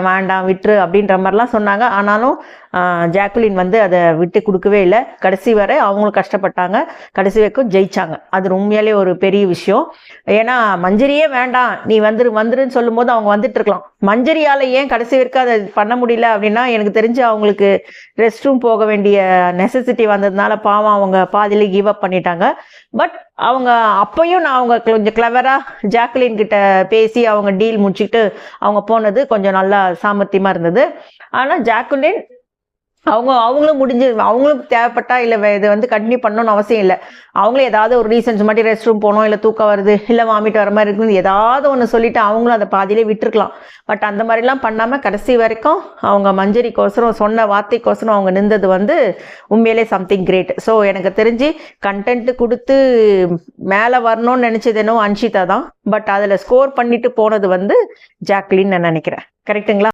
வேண்டாம் விட்டுரு அப்படின்ற மாதிரிலாம் சொன்னாங்க. ஆனாலும் ஜாக்குலின் வந்து அதை விட்டு கொடுக்கவே இல்லை. கடைசி வரை அவங்களும் கஷ்டப்பட்டாங்க, கடைசி வரைக்கும் ஜெயிச்சாங்க. அது உண்மையாலே ஒரு பெரிய விஷயம். ஏன்னா மஞ்சரியே வேண்டாம் நீ வந்துருன்னு சொல்லும் போது அவங்க வந்துட்டு இருக்கலாம். மஞ்சரியால் ஏன் கடைசி வரைக்கும் அதை பண்ண முடியல அப்படின்னா, எனக்கு தெரிஞ்சு அவங்களுக்கு ரெஸ்ட் ரூம் போக வேண்டிய நெசசிட்டி வந்ததுனால பாவம் அவங்க பாதியில கிவ் அப் பண்ணிட்டாங்க. பட் அவங்க அப்பயும் அவங்க கொஞ்சம் கிளவராக ஜாக்குலின் கிட்ட பேசி அவங்க டீல் முடிச்சுக்கிட்டு அவங்க போனது கொஞ்சம் நல்லா சாமர்த்தியமாக இருந்தது. ஆனால் ஜாக்குலின் அவங்களும் அவங்களுக்கு தேவைப்பட்டா இல்லை இது வந்து கண்டினியூ பண்ணணும்னு அவசியம் இல்லை. அவங்களும் ஏதாவது ஒரு ரீசன்ஸ் மாதிரி ரெஸ்ட் ரூம் போகணும், இல்லை தூக்கம் வருது, இல்லை வாமிட் வர மாதிரி இருக்குது, ஏதாவது ஒன்று சொல்லிட்டு அவங்களும் அதை பாதியிலே விட்டுருக்கலாம். பட் அந்த மாதிரிலாம் பண்ணாமல் கடைசி வரைக்கும் அவங்க மஞ்சரிக்கோசரம் சொன்ன வார்த்தைக்கோசரம் அவங்க நின்றது வந்து உண்மையிலே சம்திங் கிரேட். ஸோ எனக்கு தெரிஞ்சு கண்டென்ட்டு கொடுத்து மேலே வரணும்னு நினச்சது என்னவோ அன்ஷிதா தான். பட் அதில் ஸ்கோர் பண்ணிட்டு போனது வந்து ஜாக்குலின் நான் நினைக்கிறேன். கரெக்டுங்களா?